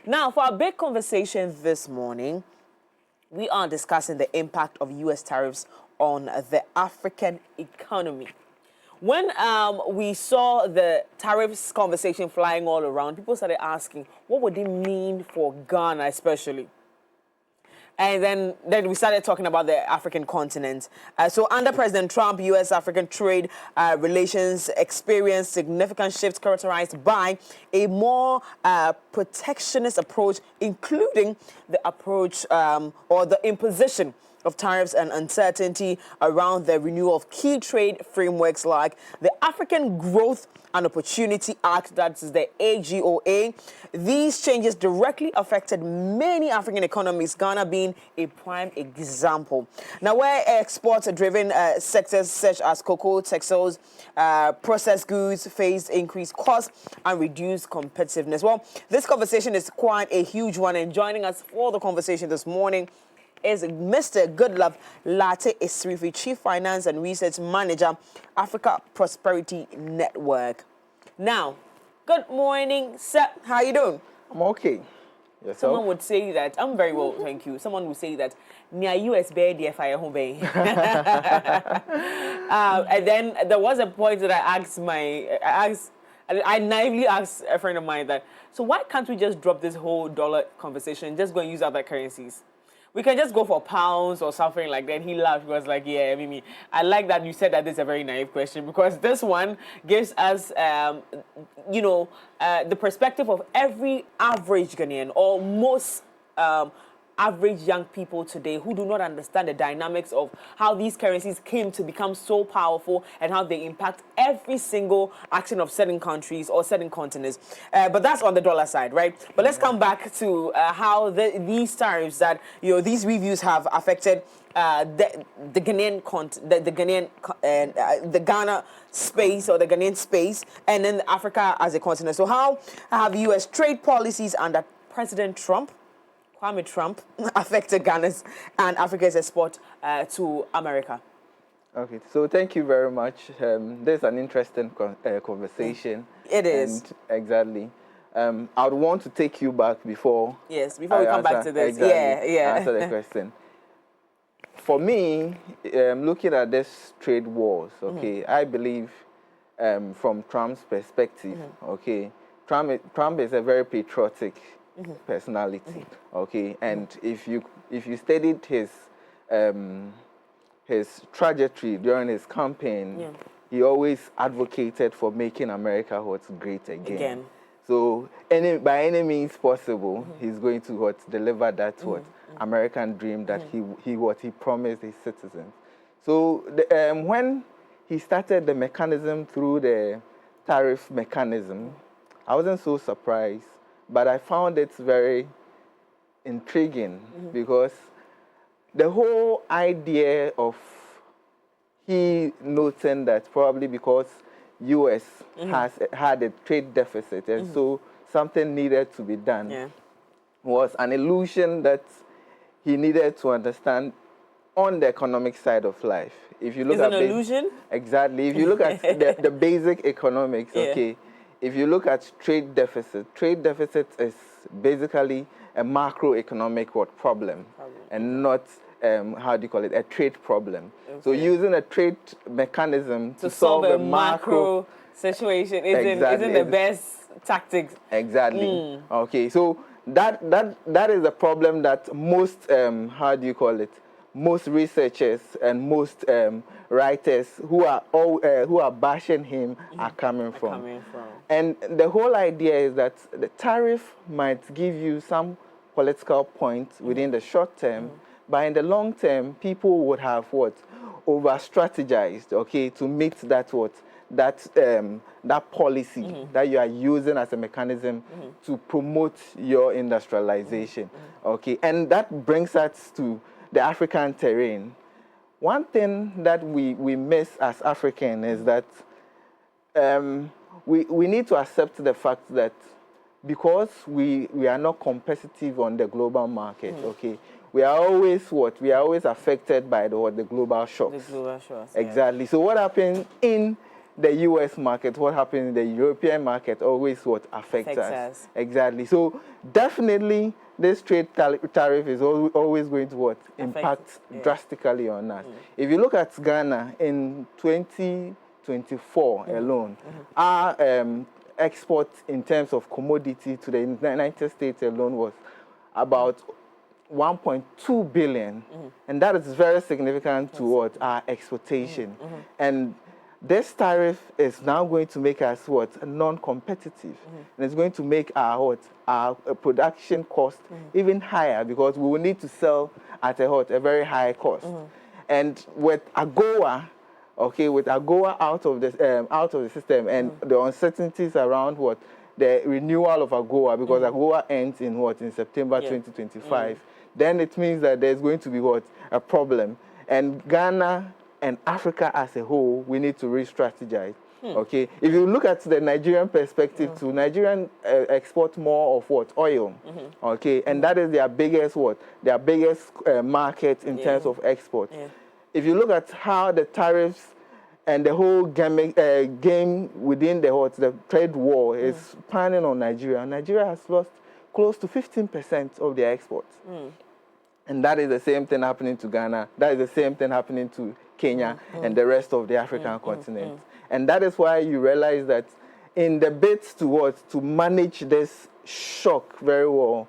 Now, for our big conversation this morning, we are discussing the impact of U.S. tariffs on the African economy. When we saw the tariffs conversation flying all around, people started asking, what would it mean for Ghana especially? And then we started talking about the African continent. So under President Trump, U.S.-African trade relations experienced significant shifts characterized by a more protectionist approach, including the approach or the imposition of tariffs and uncertainty around the renewal of key trade frameworks like the African Growth and Opportunity Act, that is the AGOA. These changes directly affected many African economies, Ghana being a prime example. Now, where export-driven sectors such as cocoa, textiles, processed goods faced increased costs and reduced competitiveness. Well, this conversation is quite a huge one, and joining us for the conversation this morning is Mr. Godlove Asirifi, Chief Finance and Research Manager, Africa Prosperity Network. Now, good morning, sir. How are you doing? I'm okay. Yourself? Someone would say that, I'm very well, thank you. Someone would say that, near US BDF, and then there was a point that I naively asked a friend of mine that, so why can't we just drop this whole dollar conversation and just go and use other currencies? We can just go for pounds or something like that. He laughed. He was like, yeah, Mimi, I like that you said that this is a very naive question, because this one gives us, the perspective of every average Ghanaian or most average young people today who do not understand the dynamics of how these currencies came to become so powerful and how they impact every single action of certain countries or certain continents. But that's on the dollar side, right? But let's come back to how these tariffs that, these reviews have affected the Ghana space or the Ghanaian space, and then Africa as a continent. So how have U.S. trade policies under President Kwame Trump affected Ghana's and Africa's export to America? Okay, so thank you very much. There's an interesting conversation. It is. And exactly. I would want to take you back before. Yes, before we come back to this. Exactly, Yeah. answer the question. For me, looking at this trade wars, okay, I believe from Trump's perspective, okay, Trump is a very patriotic personality, okay, and if you studied his trajectory during his campaign, he always advocated for making America what's great again. So by any means possible, he's going to deliver that American dream that he promised his citizens. So when he started the mechanism through the tariff mechanism, I wasn't so surprised. But I found it very intriguing because the whole idea of he noting that probably because U.S. has had a trade deficit and so something needed to be done was an illusion that he needed to understand on the economic side of life. If you look at an illusion? Exactly. If you look at the basic economics, okay. If you look at trade deficit is basically a macroeconomic problem and not, a trade problem. Okay. So using a trade mechanism to solve a macro situation isn't the best tactics. Exactly. Okay, so that is a problem that most, most researchers and most writers who are bashing him are coming from. And the whole idea is that the tariff might give you some political points within the short term, but in the long term, people would have over-strategized, okay, to meet that policy that you are using as a mechanism to promote your industrialization, okay. And that brings us to the African terrain. One thing that we miss as African is that we need to accept the fact that because we are not competitive on the global market, okay, we are always affected by the global shocks. The global shocks. Exactly. So what happens in the U.S. market, what happens in the European market always what affects us. Exactly. So definitely this trade tariff is always going to what impact drastically on us. If you look at Ghana in 2024 alone, our export in terms of commodity to the United States alone was about 1.2 billion, and that is very significant to what our exportation. And this tariff is now going to make us what non-competitive, and it's going to make our production cost even higher, because we will need to sell at a very high cost. And with AGOA, with AGOA out of the system, and the uncertainties around the renewal of AGOA, because AGOA ends in September 2025. Then it means that there's going to be a problem. And Ghana and Africa as a whole, we need to re-strategize. If you look at the Nigerian perspective too, Nigerian export more of oil. And that is their biggest market in terms of export. If you look at how the tariffs and the whole game within the trade war is planning on Nigeria, Nigeria has lost close to 15% of their exports. And that is the same thing happening to Ghana. That is the same thing happening to Kenya and the rest of the African continent. And that is why you realize that in the bids to manage this shock very well,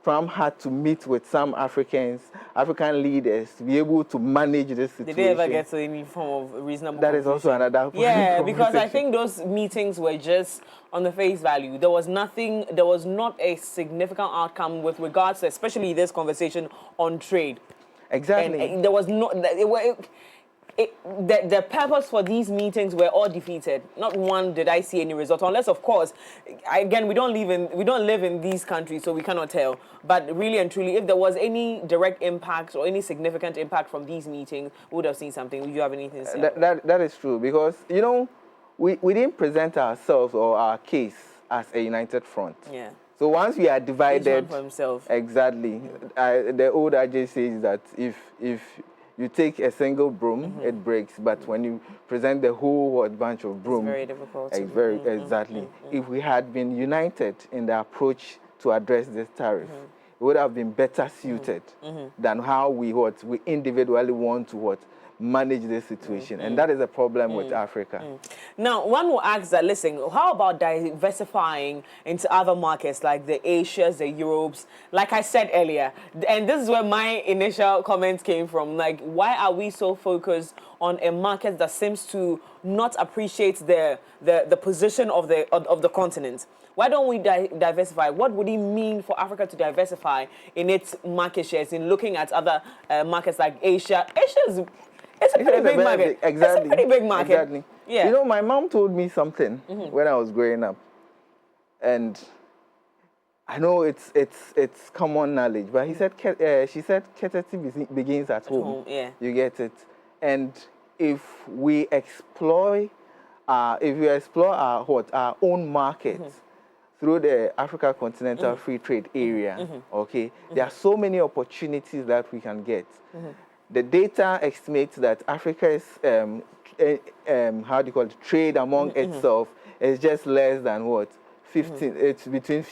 Trump had to meet with some African leaders to be able to manage this situation. Did they ever get to any form of reasonable That is also another Yeah, because I think those meetings were just on the face value. There was nothing, there was not a significant outcome with regards to, especially this conversation on trade. Exactly. And there was no, the purpose for these meetings were all defeated. Not one did I see any result, unless, of course, again, we don't live in these countries, so we cannot tell. But really and truly, if there was any direct impact or any significant impact from these meetings, we would have seen something. Would you have anything to say? That is true, because, you know, we didn't present ourselves or our case as a united front. Yeah. So once we are divided, each one for himself. Exactly. The old adage says that if you take a single broom, it breaks. But when you present the whole bunch of broom, it's very difficult. Exactly. If we had been united in the approach to address this tariff, it would have been better suited than how we individually want to manage this situation. And that is a problem with Africa. Now, one will ask that, listen, how about diversifying into other markets like the Asias, the Europes? Like I said earlier, and this is where my initial comments came from, like, why are we so focused on a market that seems to not appreciate the position of the continent? Why don't we diversify? What would it mean for Africa to diversify in its market shares, in looking at other markets like Asia? It's a pretty big market. Exactly. It's a pretty big market. Exactly. Yeah. You know, my mom told me something when I was growing up, and I know it's common knowledge, but she said creativity begins at home. Yeah. You get it. And if we explore our own markets through the Africa Continental Free Trade Area, there are so many opportunities that we can get. The data estimates that Africa's trade among itself is just less than 15. It's between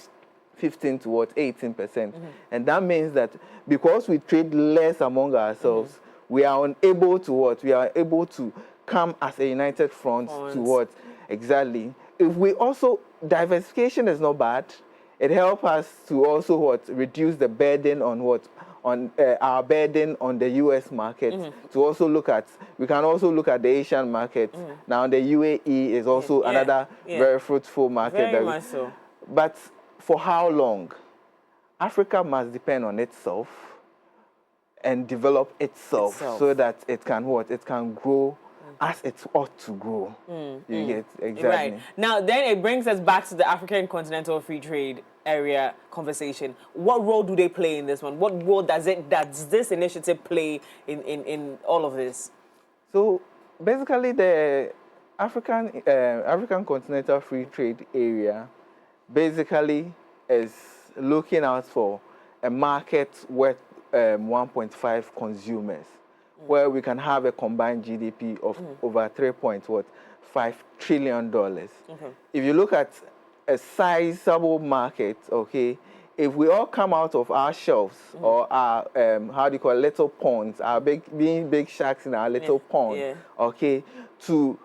15 to 18%, and that means that because we trade less among ourselves, we are unable to We are able to come as a united front to exactly. If we also, diversification is not bad. It helps us to also reduce the burden on our burden on the U.S. market. To also we can also look at the Asian market. Now the UAE is also another very fruitful market. Very much so. But for how long? Africa must depend on itself and develop itself so that it can It can grow as it ought to grow. You get exactly. Right. Now, then it brings us back to the African Continental Free Trade Area conversation. What role do they play in this one? What role does this initiative play in all of this? So basically, the African Continental Free Trade Area basically is looking out for a market worth 1.5 consumers, where we can have a combined GDP of over $5 trillion. Okay. If you look at a sizable market, okay, if we all come out of our shelves or our, little ponds, our being big sharks in our little pond, okay, to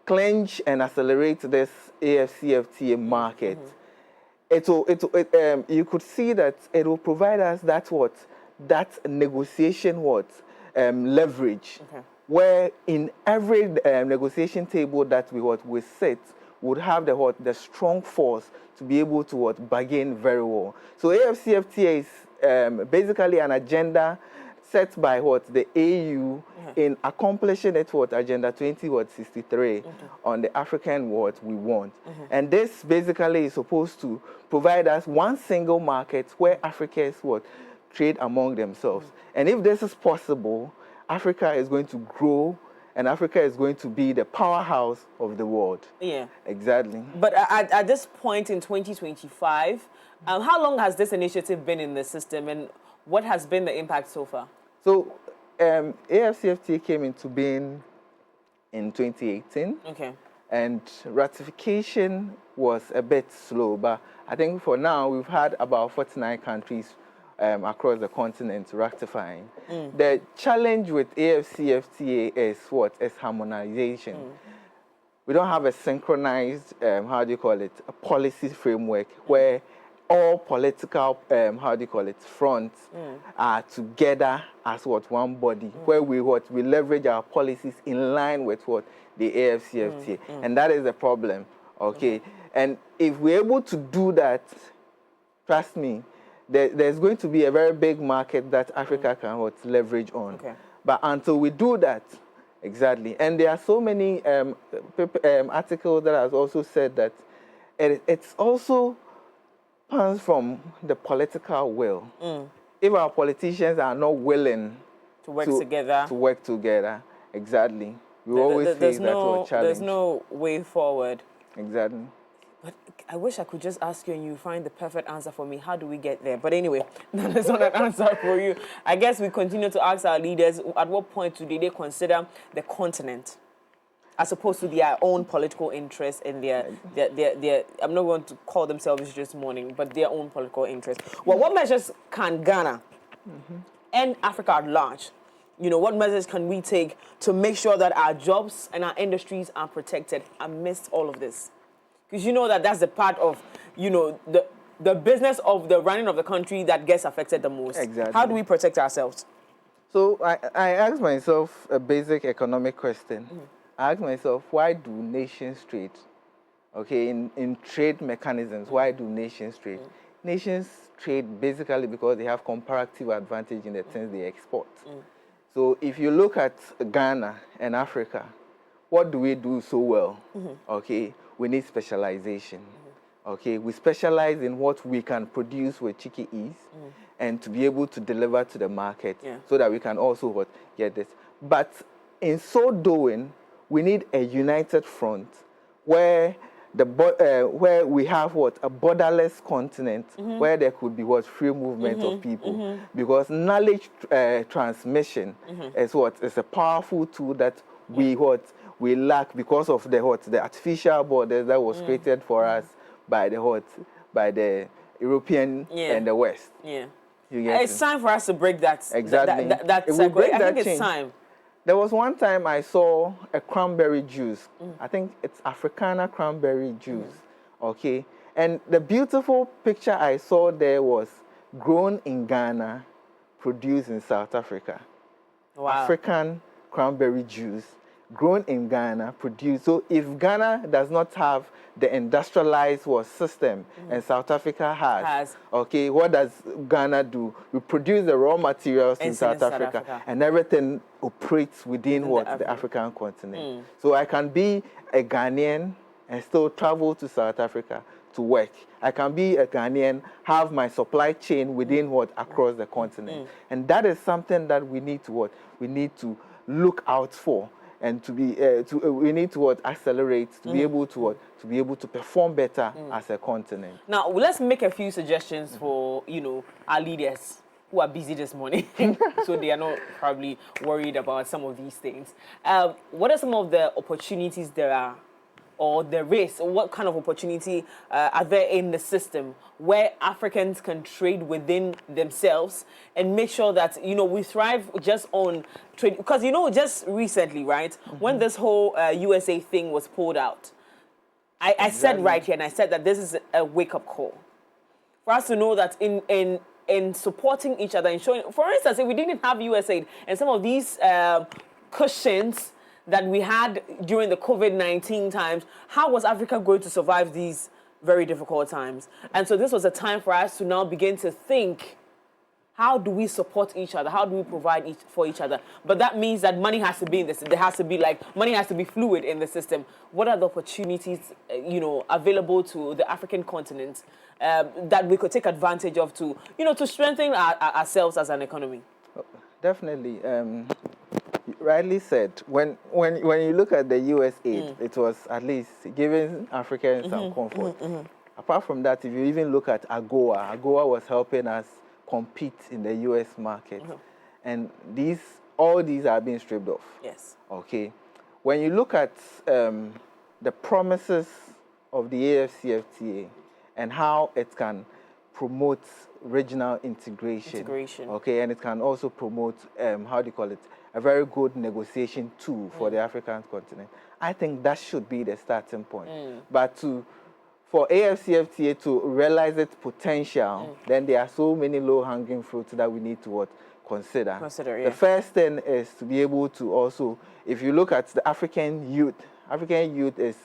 clench and accelerate this AfCFTA market, you could see that it will provide us that negotiation leverage, where in every negotiation table that we sit, would have the strong force to be able to bargain very well. So AfCFTA is basically an agenda set by the AU in accomplishing it Agenda 2063 on the African we want. And this basically is supposed to provide us one single market where Africans trade among themselves. And if this is possible, Africa is going to grow, and Africa is going to be the powerhouse of the world. Yeah. Exactly. But at this point in 2025, how long has this initiative been in the system, and what has been the impact so far? So AfCFTA came into being in 2018. Okay. And ratification was a bit slow, but I think for now we've had about 49 countries across the continent ratifying. The challenge with AfCFTA is is harmonization. We don't have a synchronized, a policy framework where all political, fronts are together as one body, where we leverage our policies in line with the AfCFTA. And that is the problem, okay? And if we're able to do that, trust me, there's going to be a very big market that Africa can leverage on. Okay. But until we do that, exactly, and there are so many articles that have also said that it's also comes from the political will. If our politicians are not willing to work together, exactly, we always face that challenge. There's no way forward. Exactly. But I wish I could just ask you and you find the perfect answer for me. How do we get there? But anyway, that is not an answer for you. I guess we continue to ask our leaders, at what point do they consider the continent as opposed to their own political interests and their I'm not going to call them selfish this morning, but their own political interests. Well, what measures can Ghana and Africa at large, what measures can we take to make sure that our jobs and our industries are protected amidst all of this? Because that's the part of, the business of the running of the country that gets affected the most. Exactly. How do we protect ourselves? So I asked myself a basic economic question. I asked myself, why do nations trade? Okay, in trade mechanisms, why do nations trade? Nations trade basically because they have comparative advantage in the things they export. So if you look at Ghana and Africa, what do we do so well? Okay, we need specialization. Okay, we specialize in what we can produce with cheeky ease and to be able to deliver to the market so that we can also get this. But in so doing, we need a united front where where we have a borderless continent where there could be free movement of people, because knowledge transmission is a powerful tool that we lack because of the artificial borders that was created for us by the European and the West. Yeah, it's time for us to break that. Exactly. That cycle. I think it's time. There was one time I saw a cranberry juice. I think it's Africana cranberry juice. Okay. And the beautiful picture I saw there was grown in Ghana, produced in South Africa. Wow. African cranberry juice, grown in Ghana, produced. So if Ghana does not have the industrialized system and South Africa has, okay, what does Ghana do? We produce the raw materials in South Africa, and everything operates within the African continent. So I can be a Ghanaian and still travel to South Africa to work. I can be a Ghanaian, have my supply chain within across the continent. And that is something that we need to look out for. And we need to accelerate to be able to perform better as a continent. Now let's make a few suggestions for our leaders who are busy this morning, so they are not probably worried about some of these things. What are some of the opportunities there are or there is, or what kind of opportunity are there in the system where Africans can trade within themselves and make sure that, you know, we thrive just on trade? Because, you know, just recently, right, when this whole USA thing was pulled out, I said right here, and I said that this is a wake-up call for us to know that in supporting each other and showing, for instance, if we didn't have USAID and some of these cushions that we had during the COVID-19 times, how was Africa going to survive these very difficult times? And so this was a time for us to now begin to think, how do we support each other? How do we provide for each other? But that means that money has to be in this. There has to be money has to be fluid in the system. What are the opportunities, you know, available to the African continent that we could take advantage of to, you know, to strengthen ourselves as an economy? Definitely. Rightly said. When you look at the US aid, it was at least giving Africans some comfort. Apart from that, if you even look at AGOA was helping us compete in the US market. And all these are being stripped off. Yes. Okay. When you look at the promises of the AfCFTA and how it can promote regional integration. Okay, and it can also promote, how do you call it, a very good negotiation tool for the African continent. I think that should be the starting point. But for AfCFTA to realize its potential, then there are so many low-hanging fruits that we need to consider. Yeah. The first thing is to be able to also, if you look at the African youth is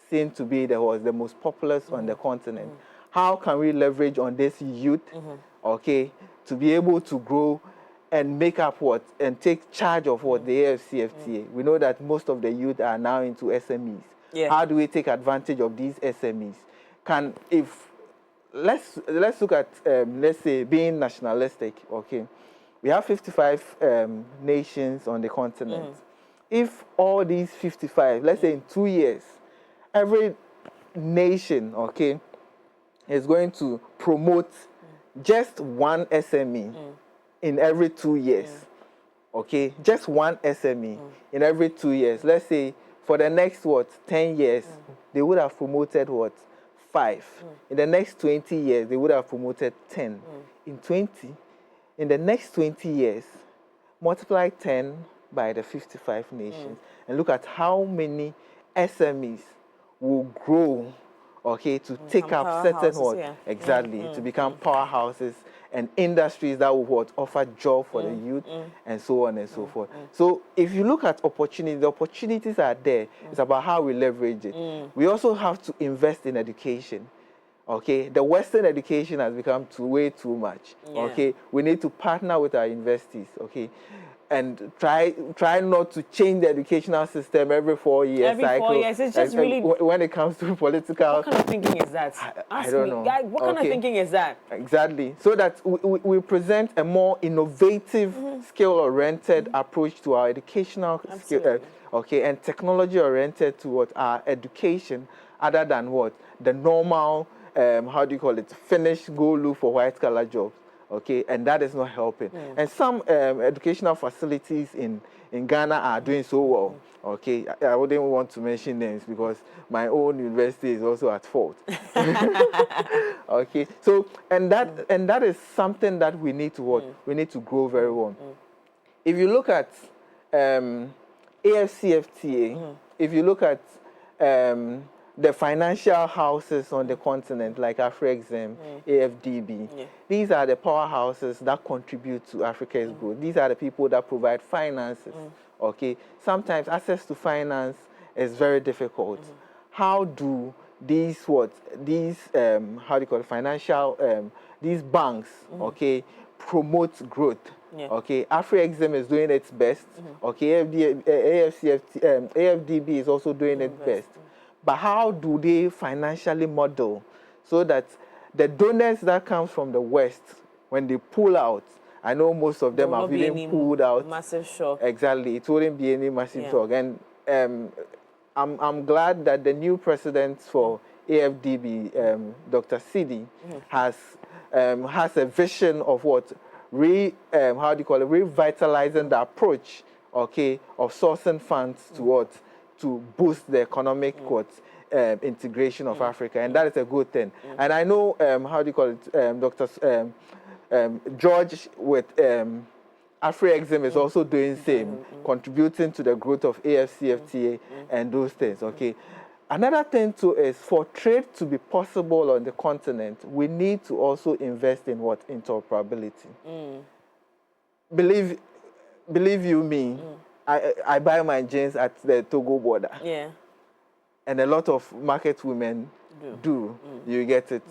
seen to be the most populous on the continent. How can we leverage on this youth, okay, to be able to grow and make up and take charge of the AfCFTA? We know that most of the youth are now into SMEs. Yeah. How do we take advantage of these SMEs? Let's look at, let's say, being nationalistic, okay? We have 55 nations on the continent. If all these 55, let's say in 2 years, every nation, okay, is going to promote just one SME in every 2 years, okay? Just one SME in every 2 years. Let's say for the next, 10 years, they would have promoted, 5. In the next 20 years, they would have promoted 10. In the next 20 years, multiply 10 by the 55 nations and look at how many SMEs will grow, okay, to take up certain to become powerhouses and industries that will offer job for the youth and so on and so forth. So if you look at opportunities, the opportunities are there. It's about how we leverage it. We also have to invest in education. Okay, the Western education has become way too much. Okay, we need to partner with our investees. Okay, and try not to change the educational system every 4 years. Every 4 years, it's just really. When it comes to political. What kind of thinking is that? I don't know. Guy, what kind of thinking is that? Exactly. So that we present a more innovative, skill-oriented approach to our educational skill. Okay, and technology-oriented to our education, other than the normal. How do you call it? Finish, go look for white-collar jobs. Okay, and that is not helping. And some educational facilities in Ghana are doing so well. Okay, I wouldn't want to mention names because my own university is also at fault. Okay, so and that is something that we need to we need to grow very well. If you look at AfCFTA, if you look at the financial houses on the continent, like AfriExim, AFDB, these are the powerhouses that contribute to Africa's growth. These are the people that provide finances. Okay, sometimes access to finance is very difficult. How do these how do you call it, financial these banks, okay, promote growth? Okay, AfriExim is doing its best. Okay, AFDB is also doing its best. But how do they financially model so that the donors that come from the West, when they pull out, I know most of them have even pulled out. Massive shock. Exactly, it wouldn't be any massive shock. And I'm glad that the new president for AFDB, Dr. Sidi, has a vision of how do you call it, revitalizing the approach, okay, of sourcing funds to boost the economic integration of Africa, and that is a good thing. And I know, how do you call it, Dr. George with AfriExim is also doing the same, contributing to the growth of AfCFTA and those things, okay? Another thing too is for trade to be possible on the continent, we need to also invest in what? Interoperability. Believe you me, I buy my jeans at the Togo border. Yeah. And a lot of market women do. You get it?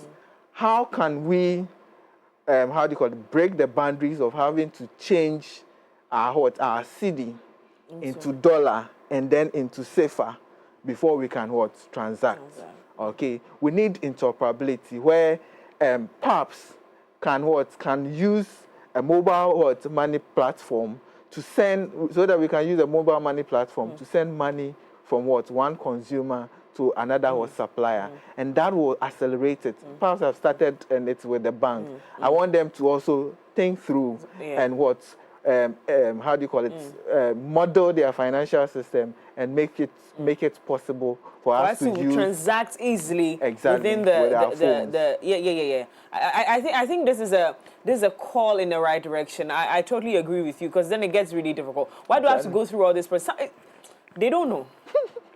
How can we, how do you call it, break the boundaries of having to change our cedi into dollar and then into CFA before we can transact? Okay, we need interoperability where PAPs can use a mobile money platform to send, so that we can use a mobile money platform to send money from one consumer to another supplier, and that will accelerate it. PAPs have started, and it's with the bank. I want them to also think through and how do you call it, model their financial system and make it possible for us to use, transact easily within the I think this is a call in the right direction. I totally agree with you, because then it gets really difficult. Why do I have to go through all this process? They don't know.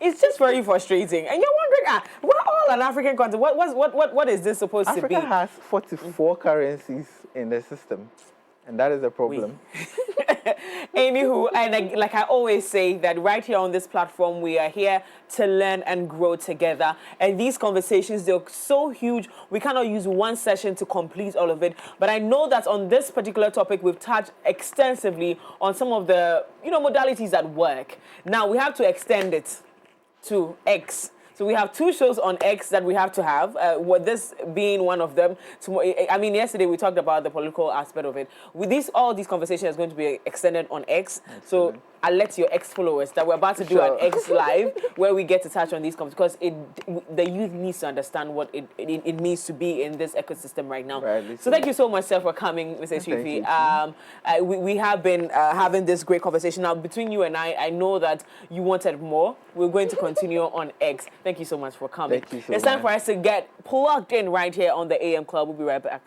It's just very frustrating, and you're wondering, we're all an African continent. What is this supposed to be? Africa has 44 currencies in the system, and that is a problem. Anywho, and like I always say, that right here on this platform, we are here to learn and grow together. And these conversations, they're so huge, we cannot use one session to complete all of it. But I know that on this particular topic, we've touched extensively on some of the modalities that work. Now we have to extend it to X. So we have 2 shows on X that we have to have, with this being one of them. I mean, yesterday we talked about the political aspect of it. With all these conversations are going to be extended on X. Excellent. So I'll let your X followers that we're about to do an X live where we get to touch on these conversations, because the youth needs to understand what it means to be in this ecosystem right now. Right, so thank you so much, sir, for coming, Mr. Asirifi. We have been having this great conversation. Now, between you and I know that you wanted more. We're going to continue on X. Thank you so much for coming. Thank you so It's time for us to get plugged in right here on the AM Club. We'll be right back.